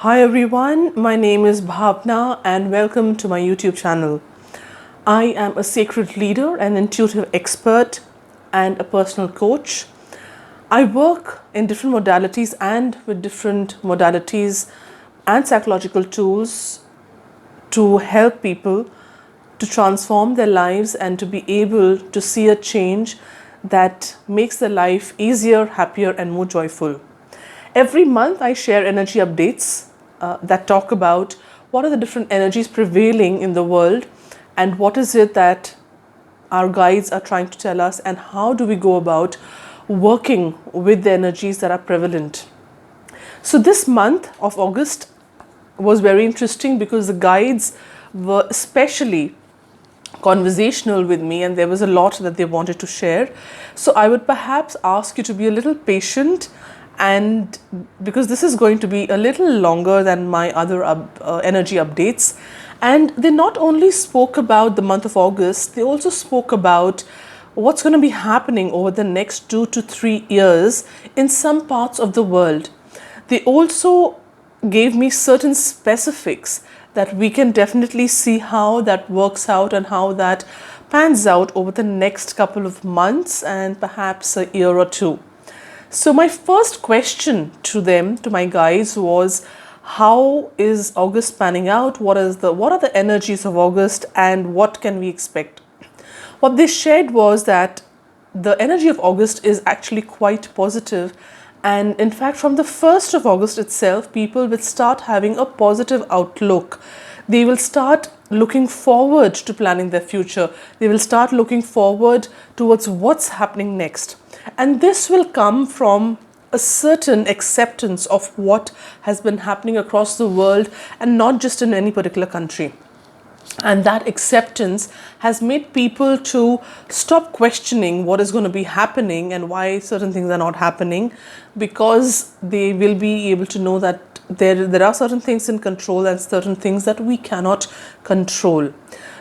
Hi everyone, my name is Bhavna and welcome to my YouTube channel. I am a sacred leader, an intuitive expert, and a personal coach. I work in different modalities and with different modalities and psychological tools to help people to transform their lives and to be able to see a change that makes their life easier, happier, and more joyful. Every month, I share energy updates that talk about what are the different energies prevailing in the world and what is it that our guides are trying to tell us, and how do we go about working with the energies that are prevalent. So, this month of August was very interesting because the guides were especially conversational with me and there was a lot that they wanted to share. So I would perhaps ask you to be a little patient, and because this is going to be a little longer than my other energy updates. And they not only spoke about the month of August, they also spoke about what's going to be happening over the next 2 to 3 years in some parts of the world. They also gave me certain specifics that we can definitely see how that works out and how that pans out over the next couple of months and perhaps a year or two. So, my first question to them, to my guys, was how is August panning out? What are the energies of August and what can we expect? What they shared was that the energy of August is actually quite positive, and in fact, from the 1st of August itself, people will start having a positive outlook. They will start looking forward to planning their future. They will start looking forward towards what's happening next. And this will come from a certain acceptance of what has been happening across the world and not just in any particular country. And that acceptance has made people to stop questioning what is going to be happening and why certain things are not happening, because they will be able to know that there are certain things in control and certain things that we cannot control.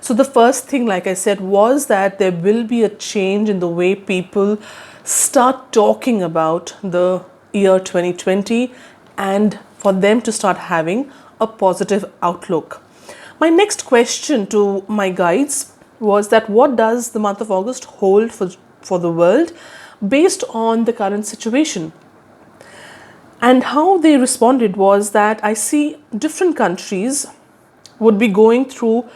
So the first thing, like I said, was that there will be a change in the way people start talking about the year 2020 and for them to start having a positive outlook. My next question to my guides was that what does the month of August hold for the world based on the current situation? And how they responded was that I see different countries would be going through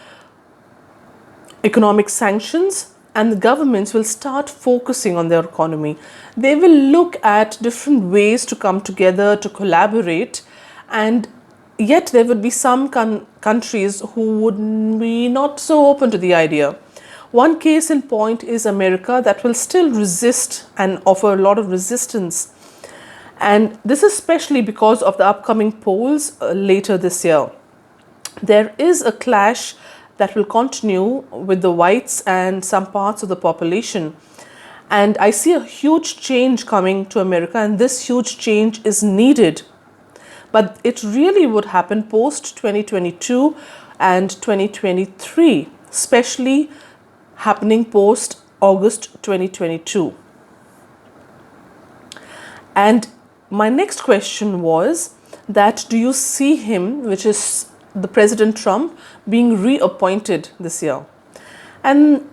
economic sanctions and the governments will start focusing on their economy. They will look at different ways to come together, to collaborate, and yet there would be some countries who would be not so open to the idea. One case in point is America, that will still resist and offer a lot of resistance. And this is especially because of the upcoming polls later this year. There is a clash that will continue with the whites and some parts of the population. And I see a huge change coming to America, and this huge change is needed. But it really would happen post 2022 and 2023, especially happening post August 2022. And my next question was that do you see him, which is the President Trump, being reappointed this year? And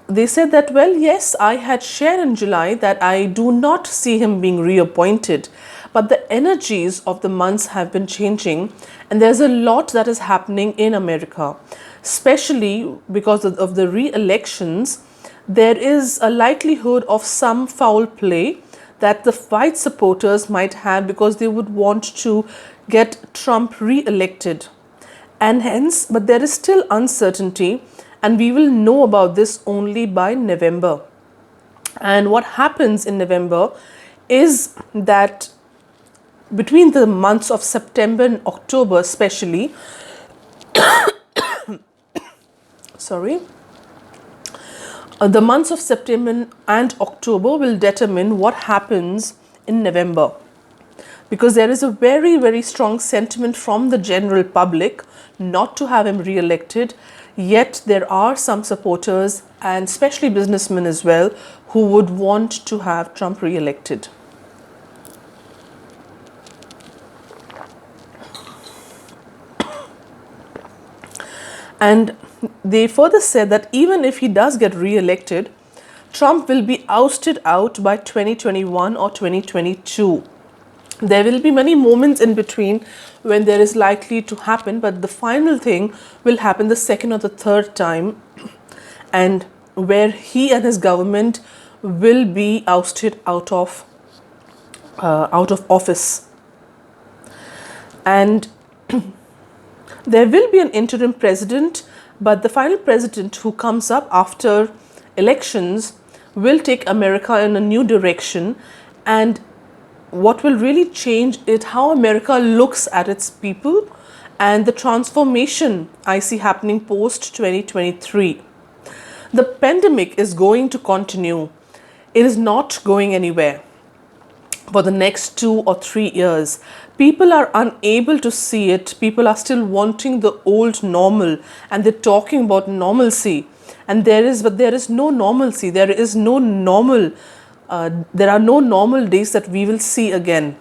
they said that, well, yes, I had shared in July that I do not see him being reappointed, but the energies of the months have been changing, and there's a lot that is happening in America, especially because of the re-elections. There is a likelihood of some foul play that the white supporters might have because they would want to get Trump re-elected. And hence, but there is still uncertainty, and we will know about this only by November. And what happens in November is that between the months of September and October, especially, sorry, the months of September and October will determine what happens in November, because there is a very, very strong sentiment from the general public not to have him re-elected. Yet there are some supporters, and especially businessmen as well, who would want to have Trump re-elected. And they further said that even if he does get re-elected, Trump will be ousted out by 2021 or 2022. There will be many moments in between when there is likely to happen, but the final thing will happen the second or the third time, and where he and his government will be ousted out of office. And there will be an interim president, but the final president who comes up after elections will take America in a new direction. And what will really change is how America looks at its people and the transformation I see happening post 2023. The pandemic is going to continue. It is not going anywhere for the next 2 or 3 years. People are unable to see it. People are still wanting the old normal, and they're talking about normalcy. And there is no normalcy. There is no normal. There are no normal days that we will see again,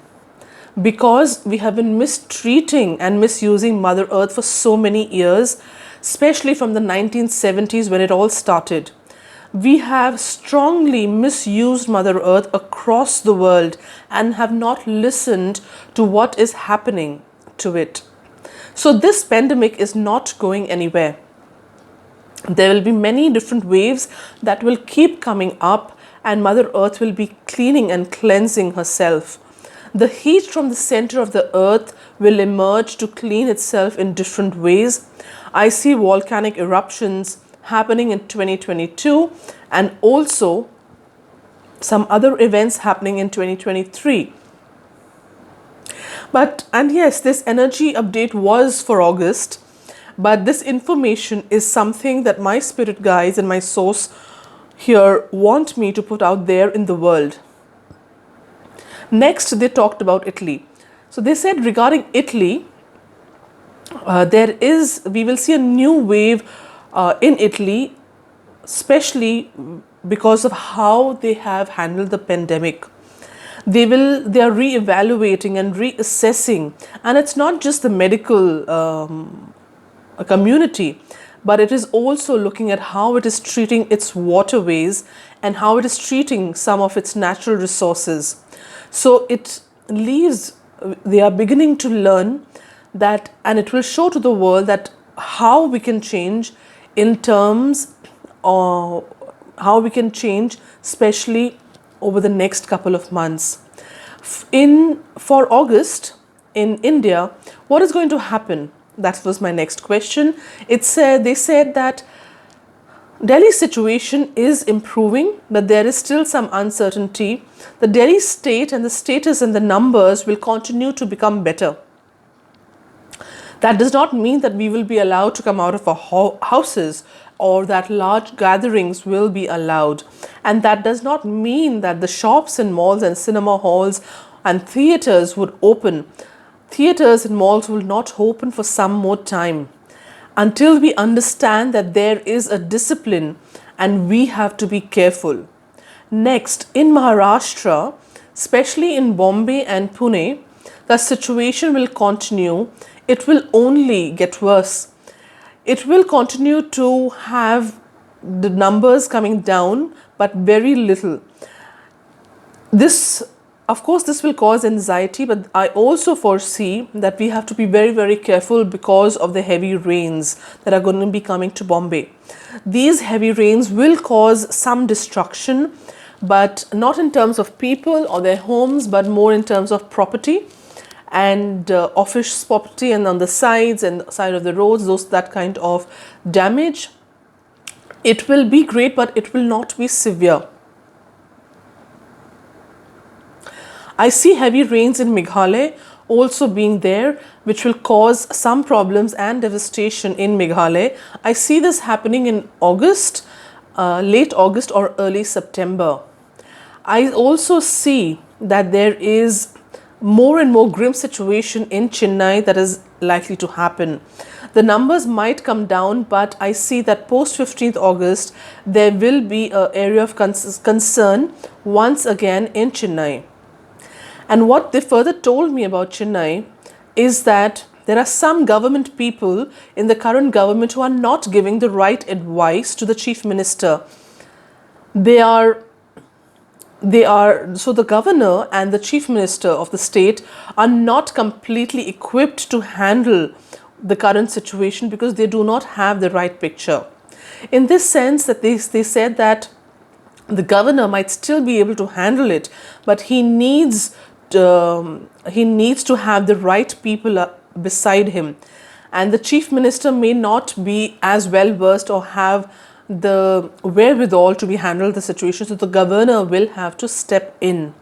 because we have been mistreating and misusing Mother Earth for so many years, especially from the 1970s when it all started. We have strongly misused Mother Earth across the world and have not listened to what is happening to it. So this pandemic is not going anywhere. There will be many different waves that will keep coming up, and Mother Earth will be cleaning and cleansing herself. The heat from the center of the earth will emerge to clean itself in different ways. I see volcanic eruptions happening in 2022, and also some other events happening in 2023. And yes, this energy update was for August, but this information is something that my spirit guides and my source here want me to put out there in the world. Next, they talked about Italy. So they said regarding Italy, we will see a new wave in Italy, especially because of how they have handled the pandemic. They are re-evaluating and reassessing, and it's not just the medical community, but it is also looking at how it is treating its waterways and how it is treating some of its natural resources. So they are beginning to learn that, and it will show to the world that how we can change in terms of how we can change, especially over the next couple of months. For August in India, what is going to happen? That was my next question. They said that Delhi's situation is improving, but there is still some uncertainty. The Delhi state and the status and the numbers will continue to become better. That does not mean that we will be allowed to come out of our houses, or that large gatherings will be allowed. And that does not mean that the shops and malls and cinema halls and theaters would open. Theaters and malls will not open for some more time, until we understand that there is a discipline and we have to be careful. Next, in Maharashtra, especially in Bombay and Pune, the situation will continue. It will only get worse. It will continue to have the numbers coming down, but very little. This will cause anxiety, but I also foresee that we have to be very, very careful because of the heavy rains that are going to be coming to Bombay. These heavy rains will cause some destruction, but not in terms of people or their homes, but more in terms of property and office property, and on the sides and side of the roads, that kind of damage. It will be great, but it will not be severe. I see heavy rains in Meghalaya also being there, which will cause some problems and devastation in Meghalaya. I see this happening in August, late August or early September. I also see that there is more and more grim situation in Chennai that is likely to happen. The numbers might come down, but I see that post 15th August, there will be an area of concern once again in Chennai. And what they further told me about Chennai is that there are some government people in the current government who are not giving the right advice to the chief minister. They are so the governor and the chief minister of the state are not completely equipped to handle the current situation because they do not have the right picture. In this sense, that they said that the governor might still be able to handle it, but he needs to have the right people beside him, and the chief minister may not be as well versed or have the wherewithal to be handle the situation, so the governor will have to step in.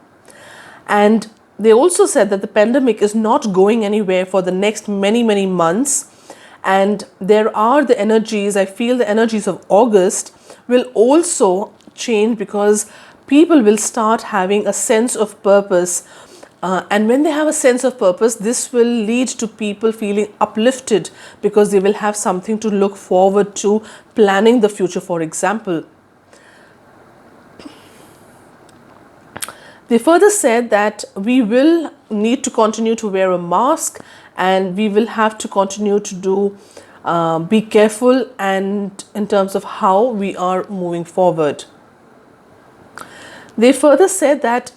And they also said that the pandemic is not going anywhere for the next many months, and there are the energies, I feel the energies of August will also change because people will start having a sense of purpose. And when they have a sense of purpose, this will lead to people feeling uplifted because they will have something to look forward to, planning the future, for example. They further said that we will need to continue to wear a mask, and we will have to continue to be careful and in terms of how we are moving forward. They further said that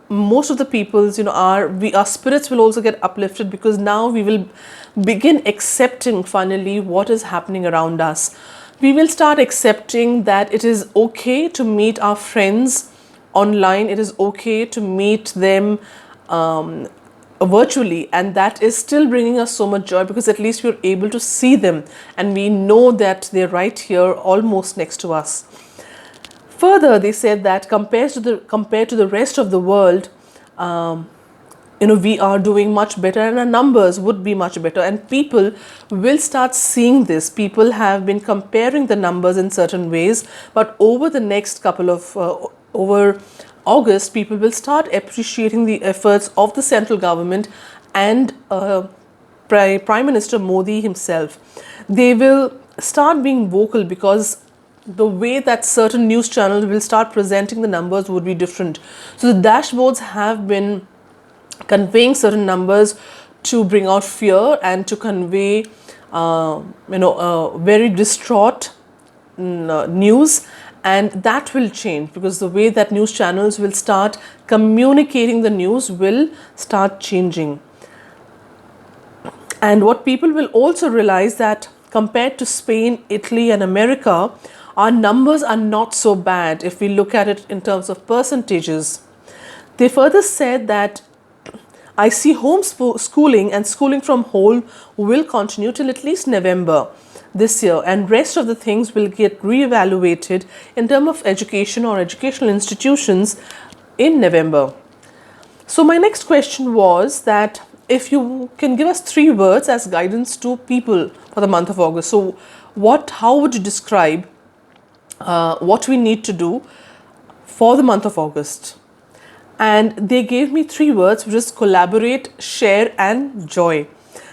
most of the people's, our spirits will also get uplifted because now we will begin accepting finally what is happening around us. We will start accepting that it is okay to meet our friends online. It is okay to meet them virtually, and that is still bringing us so much joy because at least we're able to see them and we know that they're right here almost next to us. Further, they said that compared to the rest of the world, we are doing much better and our numbers would be much better, and people will start seeing this. People have been comparing the numbers in certain ways, but over the next couple of over August, people will start appreciating the efforts of the central government and Prime Minister Modi himself. They will start being vocal because the way that certain news channels will start presenting the numbers would be different. So the dashboards have been conveying certain numbers to bring out fear and to convey very distraught news, and that will change because the way that news channels will start communicating the news will start changing. And what people will also realize that compared to Spain, Italy and America, our numbers are not so bad if we look at it in terms of percentages. They further said that I see homeschooling and schooling from home will continue till at least November this year, and rest of the things will get reevaluated in terms of education or educational institutions in November. So my next question was that if you can give us 3 words as guidance to people for the month of August. So how would you describe what we need to do for the month of August? And they gave me 3 words, which is collaborate, share and joy.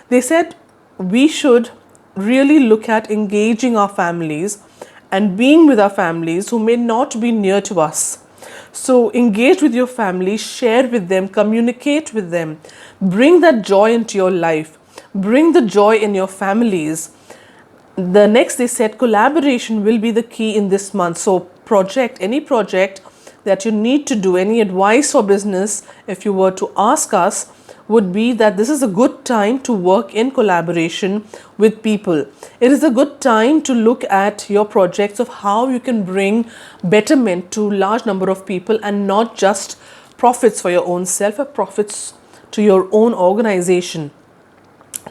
They said we should really look at engaging our families and being with our families who may not be near to us. So engage with your family, share with them, communicate with them, bring that joy into your life, bring the joy in your families. The next, they said collaboration will be the key in this month. So any project that you need to do, any advice or business, if you were to ask us, would be that this is a good time to work in collaboration with people. It is a good time to look at your projects of how you can bring betterment to large number of people and not just profits for your own self or profits to your own organization.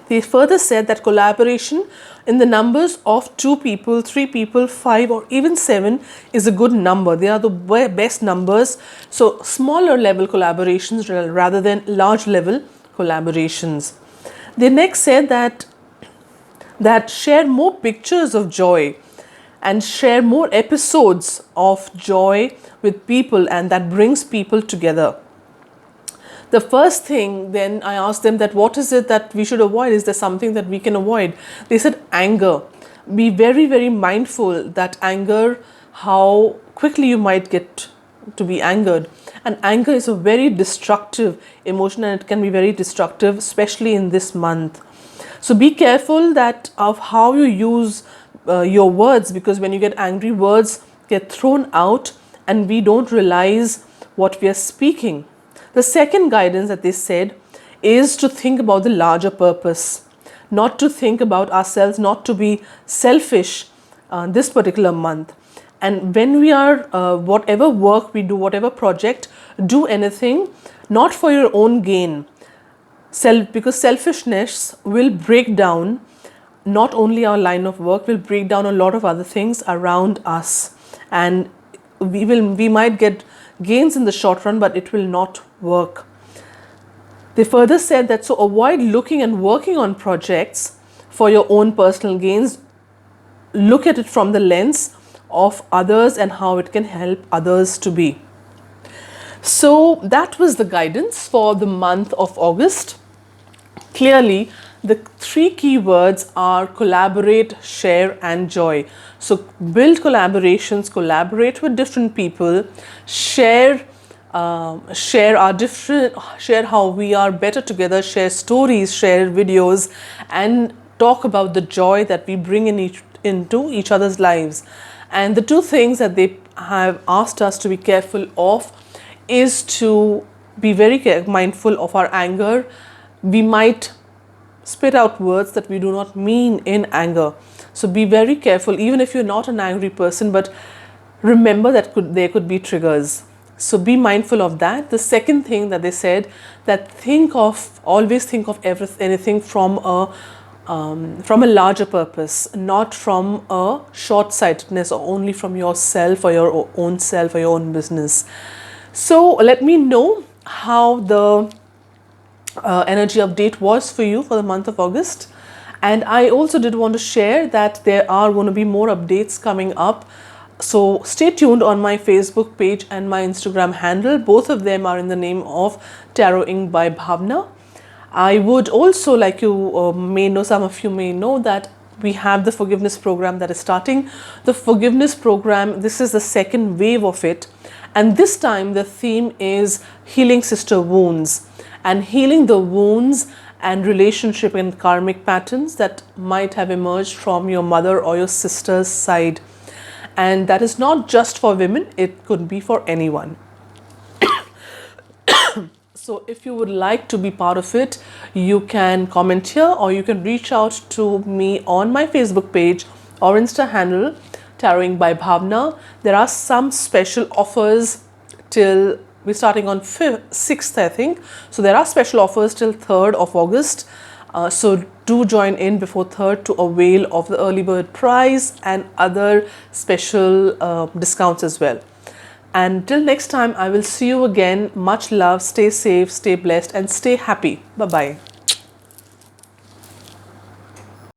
They further said that collaboration in the numbers of 2 people, 3 people, 5 or even 7 is a good number. They are the best numbers. So smaller level collaborations rather than large level collaborations. They next said that share more pictures of joy and share more episodes of joy with people, and that brings people together. The first thing, then I asked them that what is it that we should avoid? Is there something that we can avoid? They said anger. Be very, very mindful that anger, how quickly you might get to be angered. And anger is a very destructive emotion, and it can be very destructive, especially in this month. So be careful that of how you use your words, because when you get angry, words get thrown out and we don't realize what we are speaking. The second guidance that they said is to think about the larger purpose, not to think about ourselves, not to be selfish this particular month. And when we are, whatever work we do, whatever project, do anything not for your own gain. Because selfishness will break down not only our line of work, will break down a lot of other things around us. And we might get gains in the short run, but it will not work. They further said that so avoid looking and working on projects for your own personal gains. Look at it from the lens of others and how it can help others to be. So that was the guidance for the month of August. Clearly, the three key words are collaborate, share, and joy. So build collaborations, collaborate with different people, share share how we are better together, share stories, share videos, and talk about the joy that we bring into each other's lives. And the two things that they have asked us to be careful of is to be very mindful of our anger. We might spit out words that we do not mean in anger. So be very careful, even if you're not an angry person, but remember that there could be triggers. So be mindful of that. The second thing that they said, that always think of anything from a larger purpose, not from a short-sightedness or only from yourself or your own self or your own business. So let me know how the energy update was for you for the month of August. And I also did want to share that there are going to be more updates coming up. So stay tuned on my Facebook page and my Instagram handle. Both of them are in the name of Tarot by Bhavna. I would also like you may know, some of you may know that we have the forgiveness program that is starting. The forgiveness program, this is the second wave of it. And this time the theme is healing sister wounds, and healing the wounds and relationship and karmic patterns that might have emerged from your mother or your sister's side. And that is not just for women, it could be for anyone. So if you would like to be part of it, you can comment here or you can reach out to me on my Facebook page or Insta handle, Tarot by Bhavna. There are some special offers till we're starting on 6th, I think. So there are special offers till 3rd of August. So do join in before 3rd to avail of the early bird prize and other special discounts as well. And till next time, I will see you again. Much love, stay safe, stay blessed, and stay happy. Bye-bye.